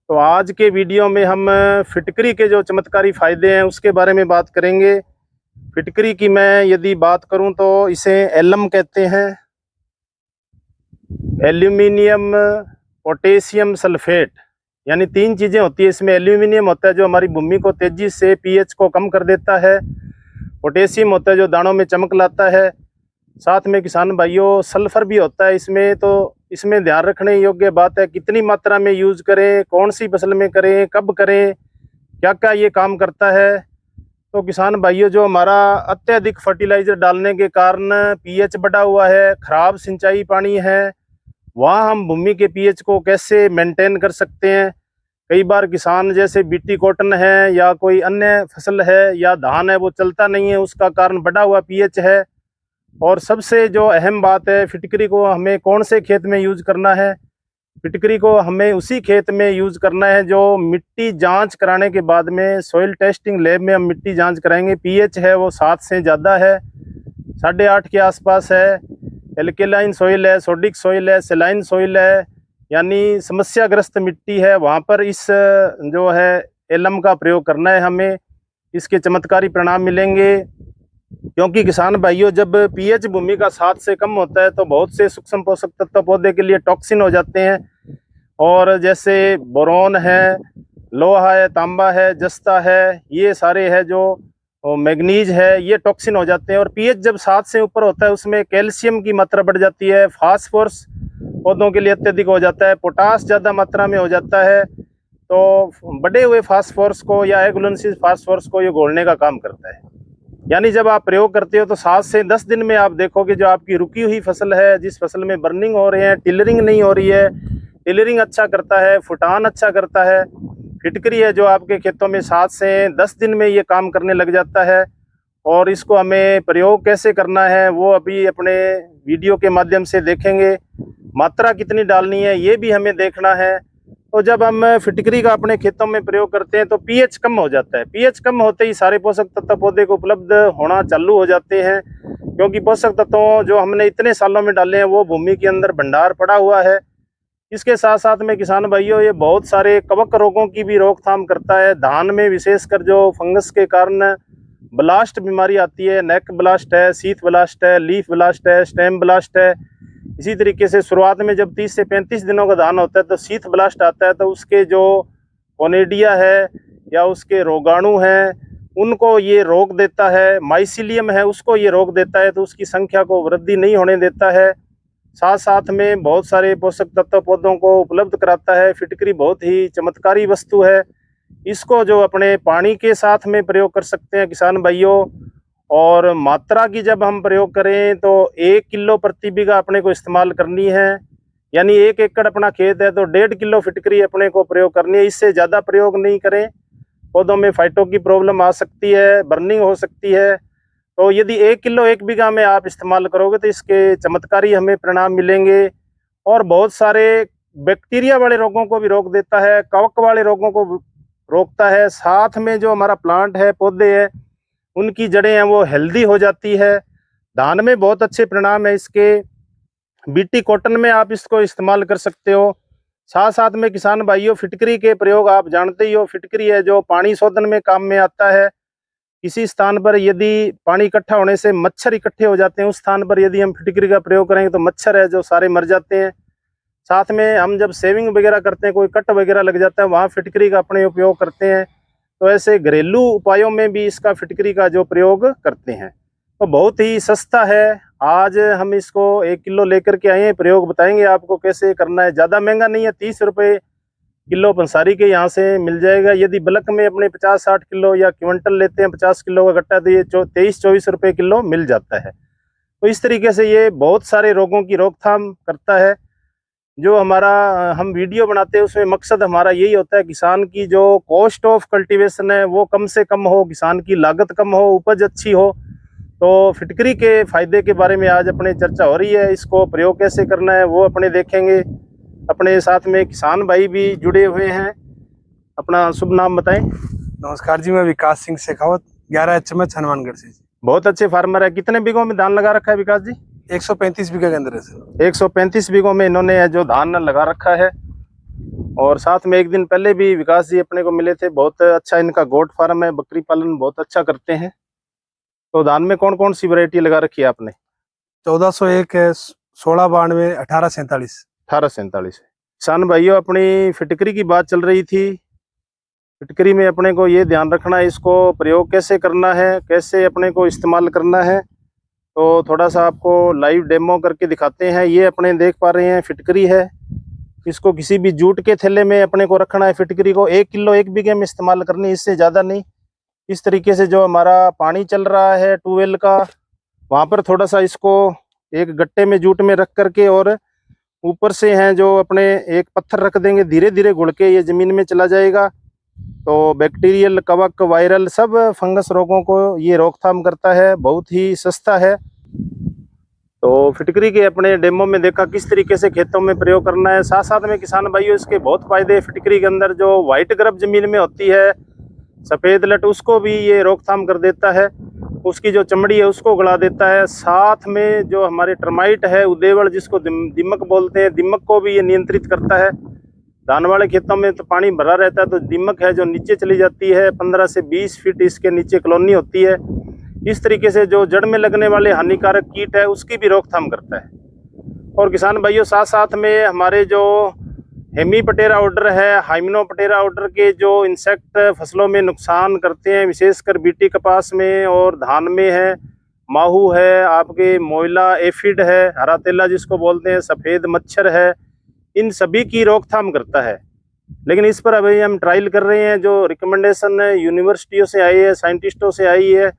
तो आज के वीडियो में हम फिटकरी के जो चमत्कारी फायदे हैं उसके बारे में बात करेंगे। फिटकरी की मैं यदि बात करूं तो इसे एलम कहते हैं, एल्यूमिनियम पोटेशियम सल्फेट, यानी तीन चीज़ें होती है इसमें। एल्यूमिनियम होता है जो हमारी भूमि को तेज़ी से पीएच को कम कर देता है, पोटेशियम होता है जो दानों में चमक लाता है, साथ में किसान भाइयों सल्फर भी होता है इसमें। तो इसमें ध्यान रखने योग्य बात है कितनी मात्रा में यूज करें, कौन सी फसल में करें, कब करें, क्या क्या ये काम करता है। तो किसान भाइयों जो हमारा अत्यधिक फर्टिलाइजर डालने के कारण पीएच बढ़ा हुआ है, खराब सिंचाई पानी है, वहाँ हम भूमि के पीएच को कैसे मेंटेन कर सकते हैं। कई बार किसान जैसे बीटी कॉटन है या कोई अन्य फसल है या धान है वो चलता नहीं है, उसका कारण बढ़ा हुआ पीएच है। और सबसे जो अहम बात है, फिटकरी को हमें कौन से खेत में यूज करना है। फिटकरी को हमें उसी खेत में यूज करना है जो मिट्टी जांच कराने के बाद में सॉइल टेस्टिंग लैब में हम मिट्टी जांच कराएंगे। पीएच है वो 7 से ज़्यादा है, 8.5 के आसपास है, एल्केलाइन सॉइल है, सोडिक सॉइल है, सेलाइन सॉइल है, यानी समस्याग्रस्त मिट्टी है, वहाँ पर इस जो है एलम का प्रयोग करना है हमें। इसके चमत्कारी परिणाम मिलेंगे, क्योंकि किसान भाइयों जब पीएच भूमि का 7 से कम होता है तो बहुत से सूक्ष्म पोषक तत्व पौधे के लिए टॉक्सिन हो जाते हैं। और जैसे बोरोन है, लोहा है, तांबा है, जस्ता है, ये सारे है जो मैग्नीज है, ये टॉक्सिन हो जाते हैं। और पीएच जब 7 से ऊपर होता है उसमें कैल्शियम की मात्रा बढ़ जाती है, फास्फोरस पौधों के लिए अत्यधिक हो जाता है, पोटास ज़्यादा मात्रा में हो जाता है। तो बढ़े हुए फास्फोरस को या एगुलेंसिस फास्फोरस को ये घोलने का काम करता है। यानी जब आप प्रयोग करते हो तो 7 से 10 दिन में आप देखोगे जो आपकी रुकी हुई फसल है, जिस फसल में बर्निंग हो रही है, टिलरिंग नहीं हो रही है, टिलरिंग अच्छा करता है, फुटान अच्छा करता है। फिटकरी है जो आपके खेतों में 7 से 10 दिन में ये काम करने लग जाता है। और इसको हमें प्रयोग कैसे करना है वो अभी अपने वीडियो के माध्यम से देखेंगे। मात्रा कितनी डालनी है ये भी हमें देखना है। तो जब हम फिटकरी का अपने खेतों में प्रयोग करते हैं तो पीएच कम हो जाता है। पीएच कम होते ही सारे पोषक तत्व पौधे को उपलब्ध होना चालू हो जाते हैं, क्योंकि पोषक तत्वों जो हमने इतने सालों में डाले हैं वो भूमि के अंदर भंडार पड़ा हुआ है। इसके साथ साथ में किसान भाइयों ये बहुत सारे कवक रोगों की भी रोकथाम करता है। धान में विशेषकर जो फंगस के कारण ब्लास्ट बीमारी आती है, नेक ब्लास्ट है, शीथ ब्लास्ट है, लीफ ब्लास्ट है, स्टेम ब्लास्ट है। इसी तरीके से शुरुआत में जब 30 से 35 दिनों का धान होता है तो शीथ ब्लास्ट आता है, तो उसके जो कोनेडिया है या उसके रोगाणु हैं उनको ये रोक देता है, माइसिलियम है उसको ये रोक देता है, तो उसकी संख्या को वृद्धि नहीं होने देता है। साथ साथ में बहुत सारे पोषक तत्व पौधों को उपलब्ध कराता है। फिटकरी बहुत ही चमत्कारी वस्तु है। इसको जो अपने पानी के साथ में प्रयोग कर सकते हैं किसान भाइयों। और मात्रा की जब हम प्रयोग करें तो 1 किलो प्रति बीघा अपने को इस्तेमाल करनी है, यानी 1 एकड़ अपना खेत है तो 1.5 किलो फिटकरी अपने को प्रयोग करनी है। इससे ज़्यादा प्रयोग नहीं करें, पौधों में फाइटों की प्रॉब्लम आ सकती है, बर्निंग हो सकती है। तो यदि 1 किलो 1 बीघा में आप इस्तेमाल करोगे तो इसके चमत्कारी हमें परिणाम मिलेंगे। और बहुत सारे बैक्टीरिया वाले रोगों को भी रोक देता है, कवक वाले रोगों को रोकता है। साथ में जो हमारा प्लांट है, पौधे हैं, उनकी जड़ें हैं वो हेल्दी हो जाती है। धान में बहुत अच्छे परिणाम है इसके। बीटी कॉटन में आप इसको इस्तेमाल कर सकते हो। साथ साथ में किसान भाइयों फिटकरी के प्रयोग आप जानते ही हो। फिटकरी है जो पानी शोधन में काम में आता है। किसी स्थान पर यदि पानी इकट्ठा होने से मच्छर इकट्ठे हो जाते हैं, उस स्थान पर यदि हम फिटकरी का प्रयोग करेंगे तो मच्छर है जो सारे मर जाते हैं। साथ में हम जब सेविंग वगैरह करते हैं, कोई कट वगैरह लग जाता है, वहाँ फिटकरी का अपने उपयोग करते हैं। तो ऐसे घरेलू उपायों में भी इसका फिटकरी का जो प्रयोग करते हैं। तो बहुत ही सस्ता है। आज हम इसको 1 किलो लेकर के आए हैं, प्रयोग बताएंगे आपको कैसे करना है। ज़्यादा महंगा नहीं है, 30 रुपये किलो पंसारी के यहाँ से मिल जाएगा। यदि बल्क में अपने 50-60 किलो या क्विंटल लेते हैं 50 किलो का गट्टा तो ये 23-24 रुपये किलो मिल जाता है। तो इस तरीके से ये बहुत सारे रोगों की रोकथाम करता है। जो हमारा हम वीडियो बनाते हैं उसमें मकसद हमारा यही होता है किसान की जो कॉस्ट ऑफ कल्टीवेशन है वो कम से कम हो, किसान की लागत कम हो, उपज अच्छी हो। तो फिटकरी के फायदे के बारे में आज अपने चर्चा हो रही है। इसको प्रयोग कैसे करना है वो अपने देखेंगे। अपने साथ में किसान भाई भी जुड़े हुए हैं। अपना शुभ नाम बताएं। नमस्कार जी, मैं विकास सिंह शेखावत 11 HMH हनुमानगढ़ से। बहुत अच्छे फार्मर है। कितने बीघों में धान लगा रखा है विकास जी? 135 बीघा के अंदर है सर। 135 बीघों में इन्होंने जो धान लगा रखा है। और साथ में एक दिन पहले भी विकास जी अपने को मिले थे। बहुत अच्छा इनका गोट फार्म है, बकरी पालन बहुत अच्छा करते हैं। तो धान में कौन कौन सी वैरायटी लगा रखी है आपने? 1401 है, 1692, 1847। 1847। किसान भाइयों, अपनी फिटकरी की बात चल रही थी। फिटकरी में अपने को ये ध्यान रखना है, इसको प्रयोग कैसे करना है, कैसे अपने को इस्तेमाल करना है। तो थोड़ा सा आपको लाइव डेमो करके दिखाते हैं। ये अपने देख पा रहे हैं फिटकरी है। इसको किसी भी जूट के थैले में अपने को रखना है। फिटकरी को 1 किलो 1 बीघे में इस्तेमाल करनी, इससे ज़्यादा नहीं। इस तरीके से जो हमारा पानी चल रहा है ट्यूबवेल का, वहाँ पर थोड़ा सा इसको एक गट्टे में जूट में रख करके और ऊपर से हैं जो अपने एक पत्थर रख देंगे, धीरे धीरे घुल के ये ज़मीन में चला जाएगा। तो बैक्टीरियल, कवक, वायरल सब फंगस रोगों को ये रोकथाम करता है। बहुत ही सस्ता है। तो फिटकरी के अपने डेमो में देखा किस तरीके से खेतों में प्रयोग करना है। साथ साथ में किसान भाइयों, इसके बहुत फायदे हैं। फिटकरी के अंदर जो वाइट ग्रब जमीन में होती है, सफ़ेद लट, उसको भी ये रोकथाम कर देता है। उसकी जो चमड़ी है उसको गला देता है। साथ में जो हमारे टर्माइट है, उदेवल जिसको दीमक बोलते हैं, दीमक को भी ये नियंत्रित करता है। धान वाले खेतों में तो पानी भरा रहता है, तो दीमक है जो नीचे चली जाती है। 15 से 20 फीट इसके नीचे कॉलोनी होती है। इस तरीके से जो जड़ में लगने वाले हानिकारक कीट है उसकी भी रोकथाम करता है। और किसान भाइयों, साथ साथ में हमारे जो हेमीपटेरा ऑर्डर है, हाइमेनोपटेरा ऑर्डर के जो इंसेक्ट फसलों में नुकसान करते हैं, विशेषकर बीटी कपास में और धान में है, माहू है, आपके मोइला एफिड है, हरा तेला जिसको बोलते हैं, सफ़ेद मच्छर है, इन सभी की रोकथाम करता है। लेकिन इस पर अभी हम ट्रायल कर रहे हैं। जो रिकमेंडेशन यूनिवर्सिटियों से आई है, साइंटिस्टों से आई है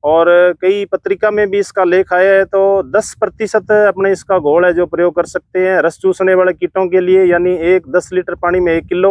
और कई पत्रिका में भी इसका लेख आया है। तो 10% अपने इसका घोल है जो प्रयोग कर सकते हैं रस चूसने वाले कीटों के लिए, यानी 10 लीटर पानी में 1 किलो।